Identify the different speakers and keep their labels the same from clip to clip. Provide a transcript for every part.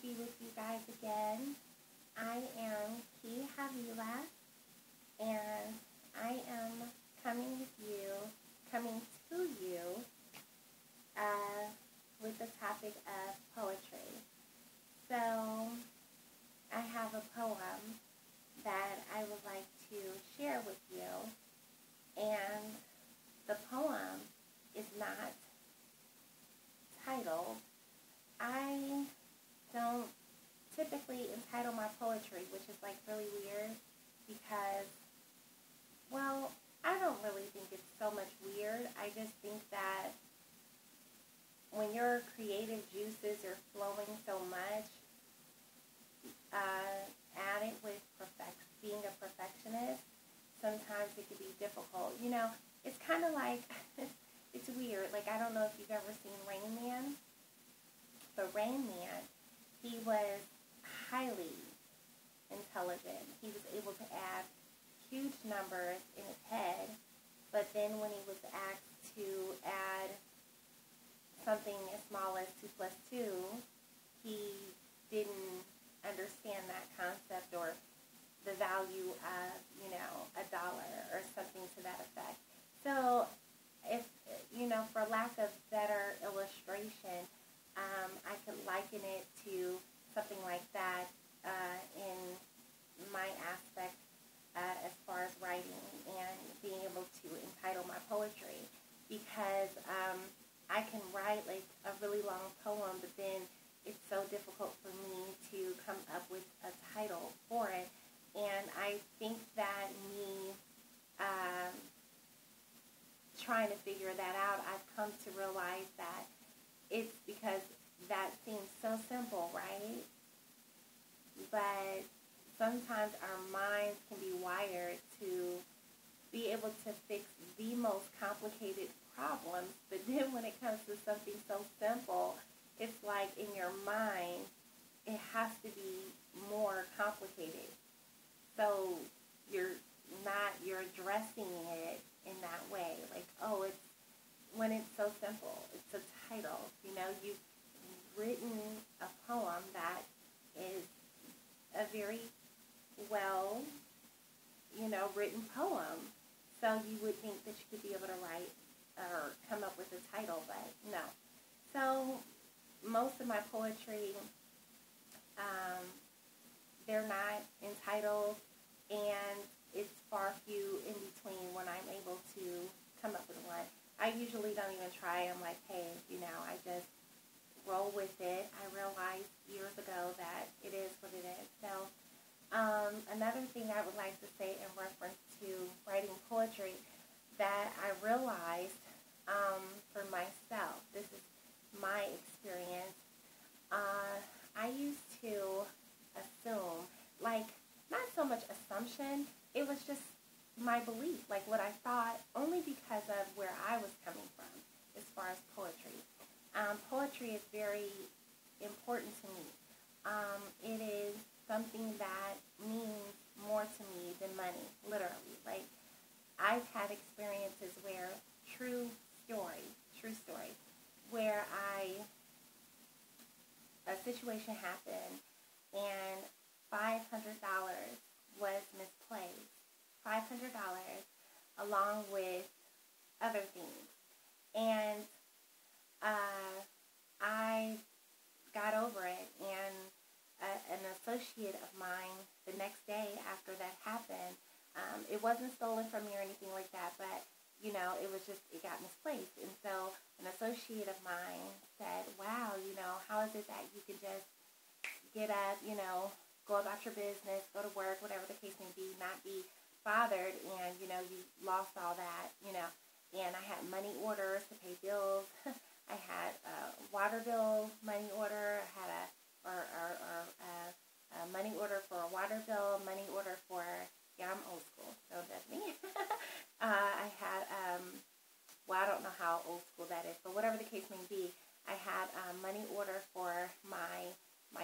Speaker 1: be with you guys again. I am Key Havila, and I am coming to you with the topic of poetry. So, I have a poem that I would like to share with you, and the poem is not titled. I don't typically entitle my poetry, which is like really weird because, well, I don't really think it's so much weird. I just think that when your creative juices are flowing so much, added with being a perfectionist, sometimes it can be difficult. You know, it's kind of like, it's weird. Like, I don't know if you've ever seen Rain Man, but Rain Man, he was highly intelligent. He was able to add huge numbers in his head, but then when he was asked to add something as small as 2 plus 2, he didn't understand that concept or the value of, $1 or something to that effect. So, if, for lack of better illustration, I could liken it to something like that in my aspect as far as writing and being able to entitle my poetry, because I can write like a really long poem, but then it's so difficult for me to come up with a title for it. And I think that me trying to figure that out, I've come to realize that it's because that seems so simple, right? But sometimes our minds can be wired to be able to fix the most complicated problems, but then when it comes to something so simple, it's like in your mind, it has to be more complicated. So you're addressing it in that way. Like, oh, when it's so simple, it's a title. You've written a poem that is a very well, written poem. So you would think that you could be able to write or come up with a title, but no. So most of my poetry, they're not entitled, and it's far few in between when I'm able to come up with one. I usually don't even try. I'm like, hey, I just roll with it. I realized years ago that it is what it is. So another thing I would like to say in reference to writing poetry that I realized for myself, this is my experience, I used to assume, like, not so much assumption, it was just my belief, like what I thought, only because of where I was coming from as far as poetry. Poetry is very important to me. It is something that means more to me than money, literally. Like, I've had experiences where true story, where a situation happened and $500 was misplaced. $500 along with other things. And I got over it, and an associate of mine the next day after that happened, it wasn't stolen from me or anything like that, but it got misplaced. And so an associate of mine said, wow, how is it that you can just get up, go about your business, go to work, whatever the case may be, not be bothered, and, you lost all that, and I had money orders to pay bills. I had a water bill money order. I had a money order for a water bill, money order for, I'm old school, so that's me. I had, I don't know how old school that is, but whatever the case may be, I had a money order for my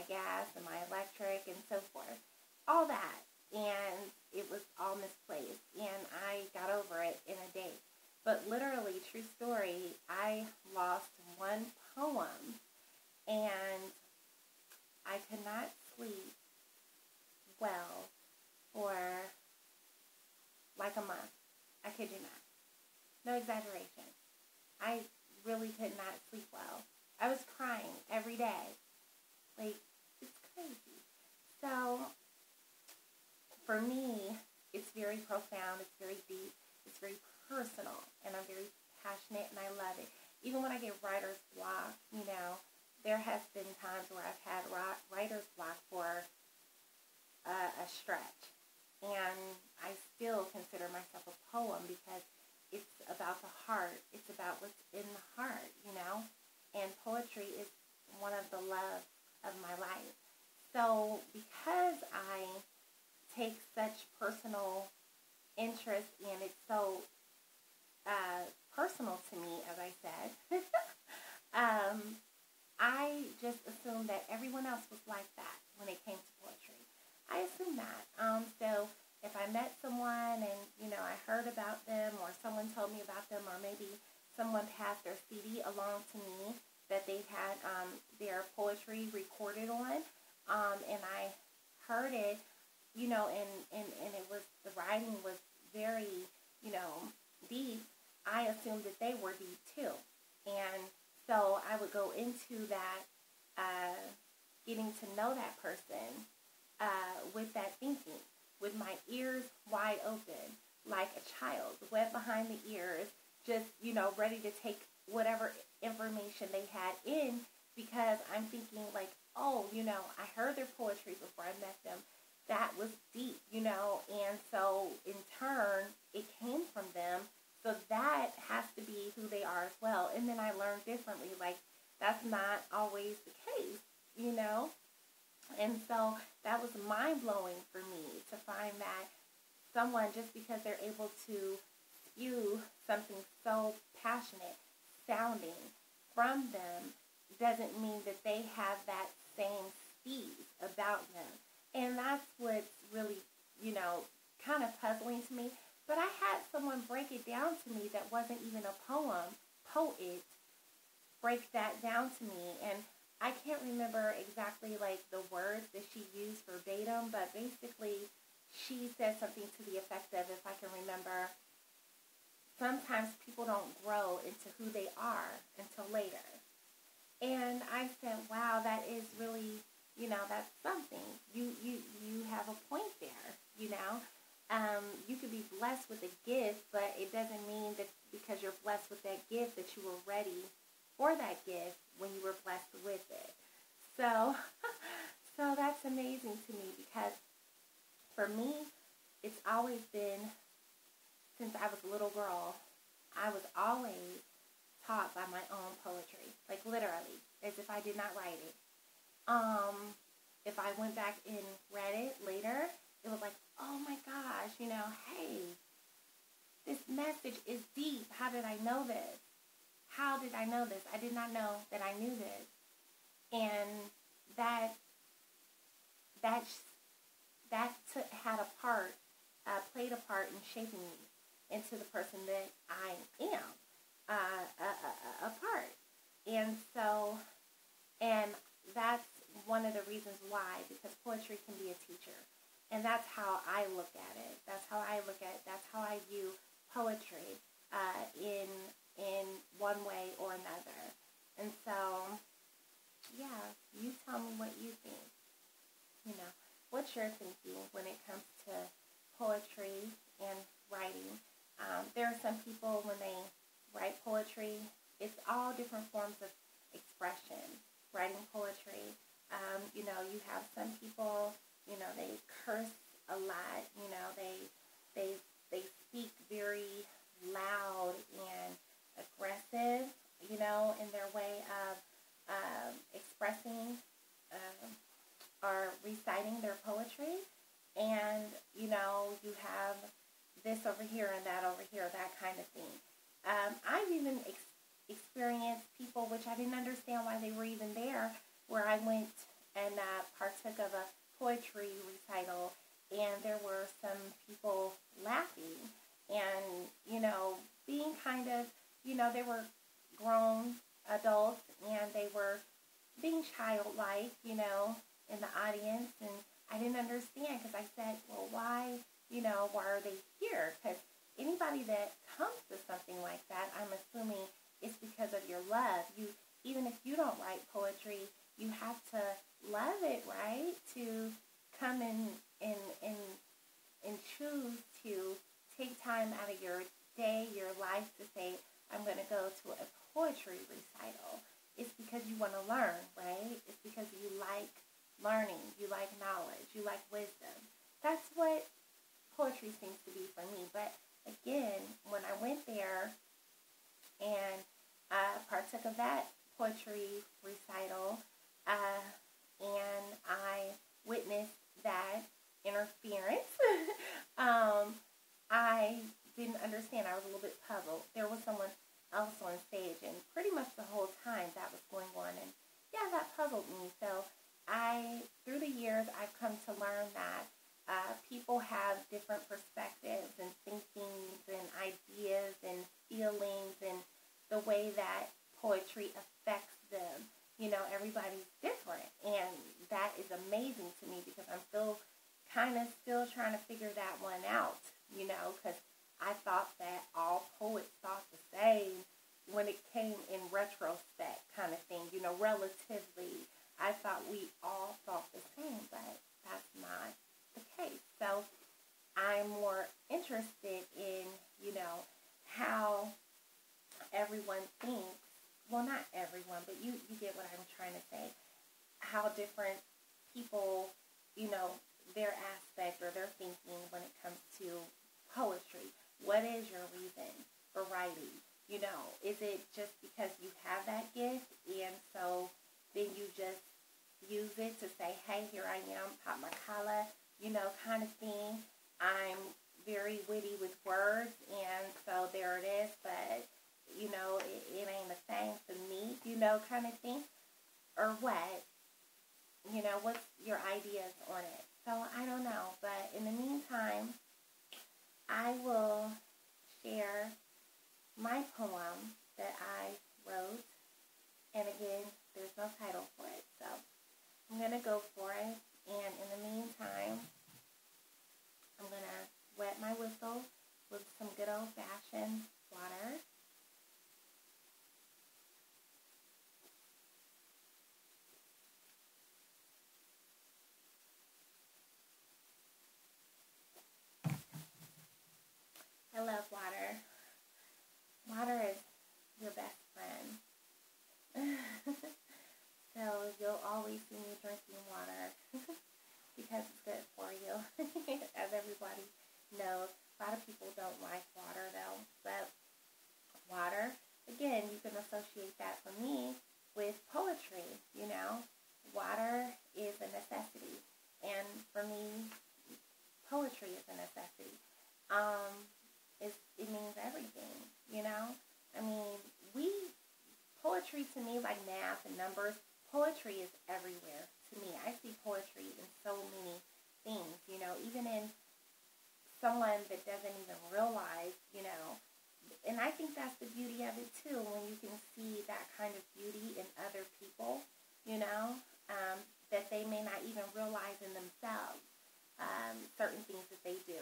Speaker 1: gas and my electric and so forth. All that. And it was all misplaced. And I got over it in a day. But literally, true story, I lost one poem. And I could not sleep well for like a month. I kid you not. No exaggeration. I really could not sleep well. I was crying every day. Like, it's crazy. So, for me, it's very profound. It's very deep. It's very personal. And I'm very passionate, and I love it. Even when I get writer's block, there has been times where I've had writer's block for a stretch. And I still consider myself a poem because it's about the heart. It's about what's in the heart, And poetry is one of the loves of my life. So because I take such personal interest and it's so personal to me, as I said, I just assumed that everyone else was like that when it came to poetry. I assumed that. So if I met someone and, I heard about them or someone told me about them or maybe someone passed their CD along to me that they had their poetry recorded on, and I heard it, and it was, the writing was very, deep, I assumed that they were deep too. And so I would go into that, getting to know that person with that thinking, with my ears wide open, like a child, wet behind the ears, just, ready to take whatever information they had in, because I'm thinking like, oh, I heard their poetry before I met them. That was deep, and so in turn, it came from them. So that has to be who they are as well. And then I learned differently, like, that's not always the case, And so that was mind-blowing for me to find that someone, just because they're able to spew something so passionate sounding from them, doesn't mean that they have that same speed about them. And that's what's really, kind of puzzling to me. But I had someone break it down to me that wasn't even a poet, break that down to me. And I can't remember exactly like the words that she used verbatim, but basically she said something to the effect of, if I can remember, sometimes people don't grow into who they are until later. And I said, wow, that is really, that's something. You have a point there, You could be blessed with a gift, but it doesn't mean that because you're blessed with that gift that you were ready for that gift when you were blessed with it. So, so that's amazing to me, because for me, it's always been, since I was a little girl, I was always taught by my own poetry, like literally, as if I did not write it. If I went back and read it later, it was like, oh my gosh, hey, this message is deep. How did I know this? How did I know this? I did not know that I knew this. And that played a part in shaping me into the person that I am, a part. And so, and that's one of the reasons why, because poetry can be a teacher. And that's how I look at it. That's how I view poetry in one way or another. And so, yeah, you tell me what you think. What's your thinking when it comes to poetry and writing? There are some people, when they write poetry, it's all different forms of expression, writing poetry. You have some people, they curse a lot, they speak very loud and aggressive, in their way of expressing or reciting their poetry. And, you have this over here and that over here, that kind of thing. I've even experienced people, which I didn't understand why they were even there, where I went and partook of a poetry recital, and there were some people laughing and, being kind of, they were grown adults, and they were being childlike, in the audience, and I didn't understand because I said, well, why, why are they here? Because anybody that comes to something like that, I'm assuming it's because of your love. Even if you don't write poetry, you have to love it, right? To come and choose to take time out of your day, your life to say, I'm going to go to a poetry recital. It's because you want to learn, right? It's because you like learning, you like knowledge, you like wisdom. That's what poetry seems to be for me. But again, when I went there and partook of that poetry recital, and I witnessed that interference, I didn't understand. I was a little bit puzzled. There was someone else on stage, and pretty much the whole time that was going on, and yeah, that puzzled me. So through the years, I've come to learn that people have different perspectives and thinkings and ideas and feelings and the way that poetry affects them. Everybody's different, and that is amazing to me because I'm still trying to figure that one out, because I thought that all poets thought the same when it came in retrospect kind of thing, relatively. I thought we all thought the same, but that's not the case. So I'm more interested in, how everyone thinks. Well, not everyone, but you get what I'm trying to say. How different people, their aspect or their thinking when it comes to poetry. What is your reason for writing? Is it just because you have that gift and so then you just use it to say, hey, here I am, pop my collar, kind of thing. I'm very witty with words, and so there it is, but, it ain't a thing for me, kind of thing. Or what? What's your ideas on it? So I don't know, but in the meantime, I will share my poem that I wrote, and again, there's no title for it, so I'm going to go for it, and in the meantime, I'm going to wet my whistle with some good old-fashioned water. I love water. Water is your best friend. So you'll always see me drinking water because it's good for you, as everybody knows. A lot of people don't like water though, but water, again, you can associate that for me with poetry, Water is a necessity, and for me, poetry is a necessity. It means everything, I mean, poetry to me, like math and numbers, poetry is everywhere to me. I see poetry in so many things, even in someone that doesn't even realize, and I think that's the beauty of it too, when you can see that kind of beauty in other people, that they may not even realize in themselves, certain things that they do.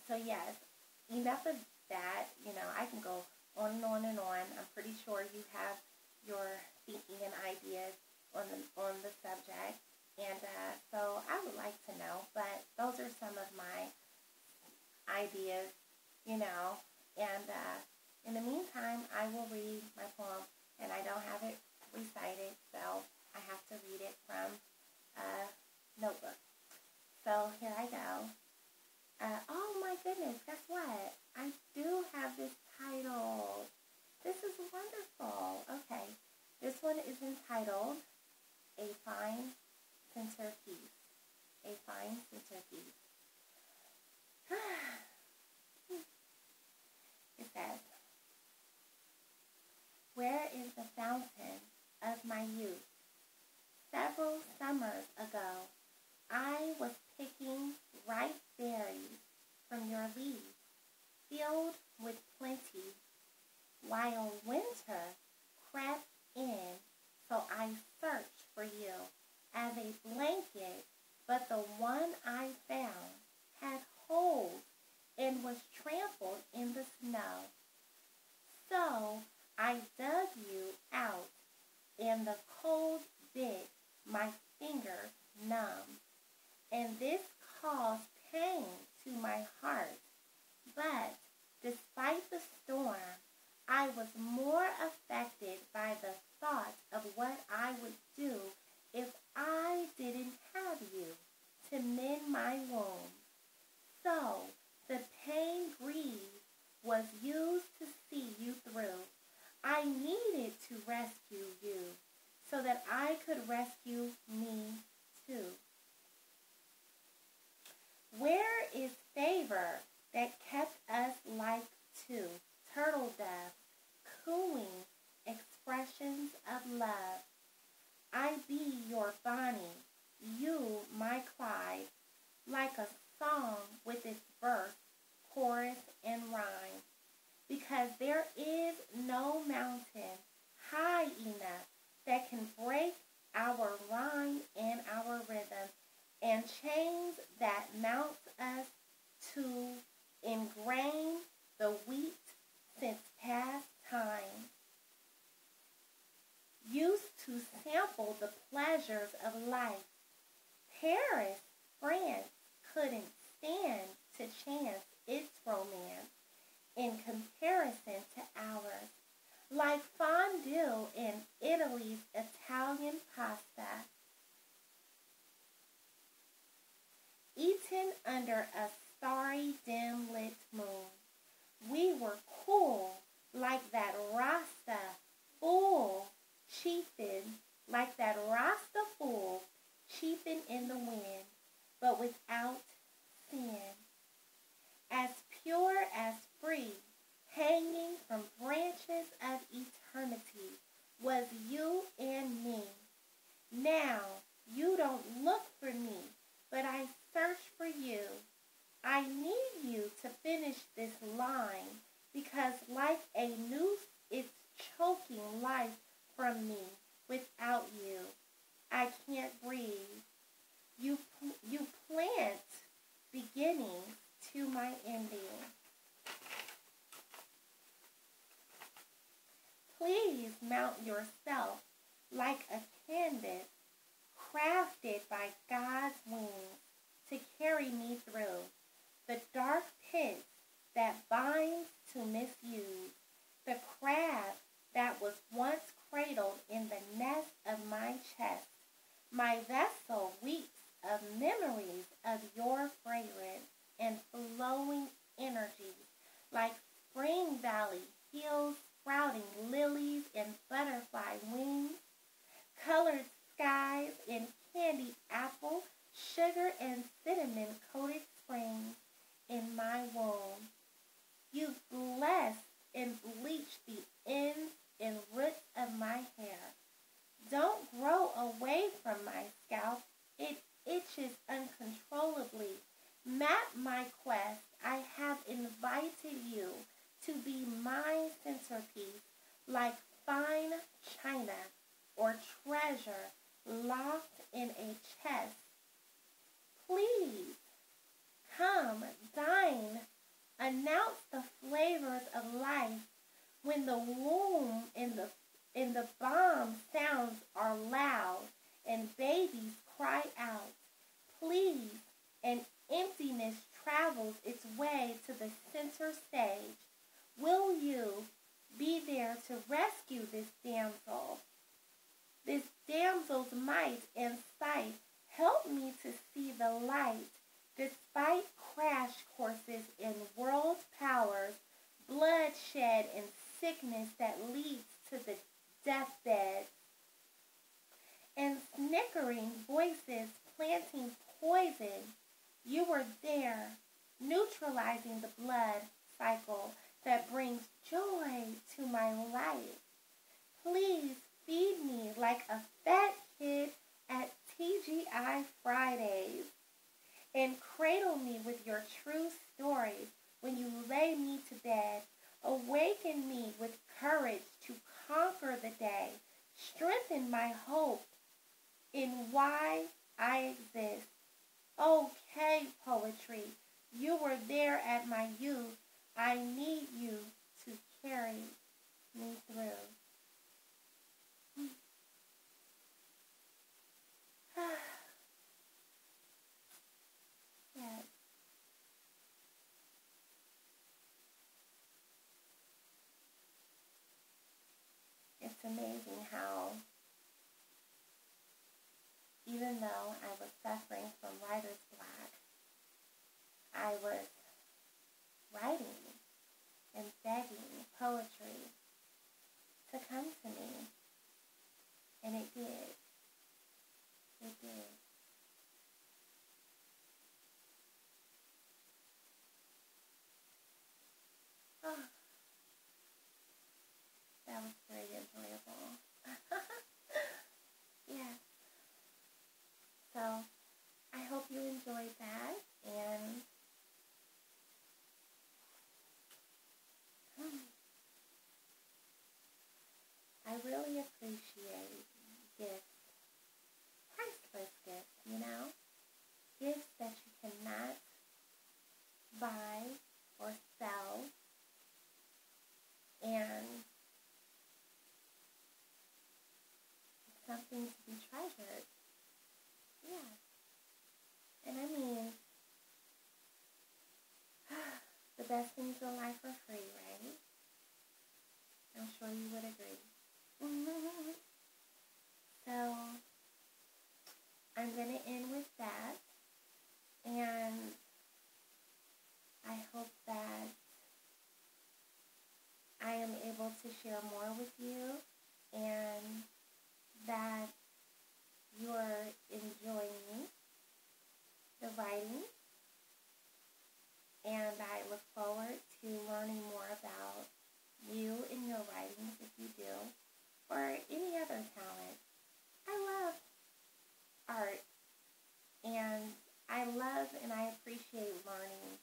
Speaker 1: So yes, enough of that. I can go on and on and on. I'm pretty sure you have your thinking and ideas on the subject, and so I would like to know. But those are some of my ideas, And in the meantime, I will read my poem, and I don't have it recited, so I have to read it from a notebook. So here I go. Oh my goodness, guess what? I do have this title. This is wonderful. Okay, this one is entitled A Fine Centerpiece. A Fine Centerpiece. It says, where is the fountain of my youth? Several summers ago, I was picking ripe berries from your leaves, filled with plenty, while winter crept in, so I searched dug you out, and the cold bit my fingers numb, and this caused pain to my heart. But despite the storm, I was more affected by the thought of what I would do if I didn't have you to mend my wound. So the pain grieved was used to see you through. I needed to rescue you so that I could rescue me too. Where is favor that kept us like two turtle doves, cooing expressions of love? I be your Bonnie, you my Clyde, like a song with its verse, chorus, and rhyme, because there is no mountain high enough that can break our rhyme and our rhythm, and chains that mount us to ingrain the wheat since past time. Used to sample the pleasures of life. Paris, France couldn't stand to chance its romance in comparison to ours. Like fondue in Italy's Italian pasta, eaten under a starry, dim-lit moon. We were cool like that Rasta fool chiefing in the wind, but without sin. As pure as free, hanging from branches of eternity, was you and me. Now you don't look for me, but I search for you. I need you to finish this line, because like a noose, it's choking life from me. Without you, I can't breathe. You plant beginnings to my ending. Please mount yourself like a canvas crafted by God's wings to carry me through the dark pits that binds to misuse, the crab that was once cradled in the nest of my chest. My vessel weeps of memories of your fragrance and flowing energies, like spring valley hills sprouting lilies and butterfly wings, colored skies and candy apple, sugar and cinnamon coated springs in my womb. You've blessed and bleached the ends and roots of my hair. Don't grow away from my scalp. It itches uncontrollably. Map my quest. I have invited you to be my centerpiece, like fine china or treasure locked in a chest. Please come, dine, announce the flavors of life when the womb and the bomb sounds are loud and babies cry out. Please, and emptiness travels its way to the center stage. Will you be there to rescue this damsel's might and sight? Help me to see the light, despite crash courses in world powers, bloodshed and sickness that leads to the deathbed, and snickering voices planting poison. You were there, neutralizing the blood cycle that brings joy to my life. Please feed me like a fat kid at TGI Fridays, and cradle me with your true stories when you lay me to bed. Awaken me with courage to conquer the day. Strengthen my hope in why I exist. Okay, poetry, you were there at my youth. I need you to carry me through. amazing how even though I was suffering from writer's block, I was writing and begging poetry to come to me. And it did. It did. Oh, that was very enjoyable. Yes. So I hope you enjoyed that. And I really appreciate gifts, priceless gifts, gifts that you cannot buy or sell, and something to be treasured. Yeah. And I mean, the best things in life are free, right? I'm sure you would agree. So, I'm going to end with that. And I hope that I am able to share more with you and that you're enjoying the writing. And I look forward to learning more about you and your writings if you do, or any other talent. I love art, and I love and I appreciate learning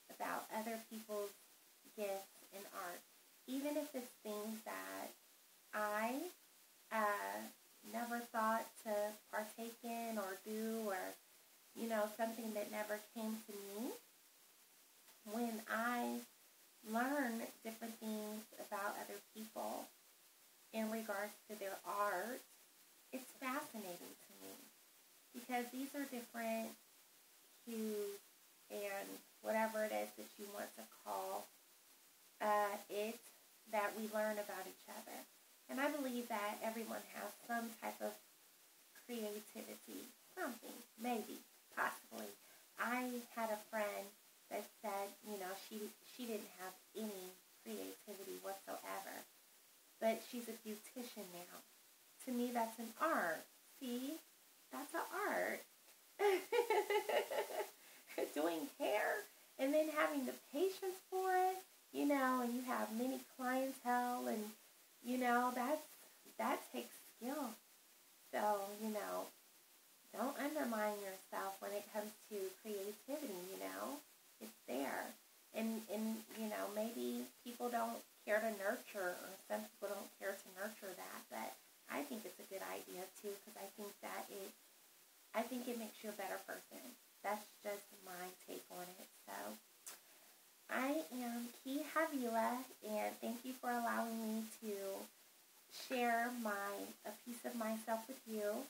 Speaker 1: about other people's gifts in art, even if it's things that I never thought to partake in or do, or, something that never came to me. When I learn different things about other people in regards to their art, it's fascinating to me because these are different hues and whatever it is that you want to call it that we learn about each other. And I believe that everyone has some type of creativity, something, maybe, possibly. I had a friend that said, she didn't have any creativity whatsoever, but she's a beautician now. To me, that's an art. See? That's an art. Doing hair and then having the patience for it, and you have many clientele, and, that takes skill. So, don't undermine yourself when it comes to creativity, It's there. And maybe people don't care to nurture, or some people don't care to nurture that, but I think it's a good idea too, because I think it makes you a better person. That's just my take on it. So I am Key Havila, and thank you for allowing me to share a piece of myself with you.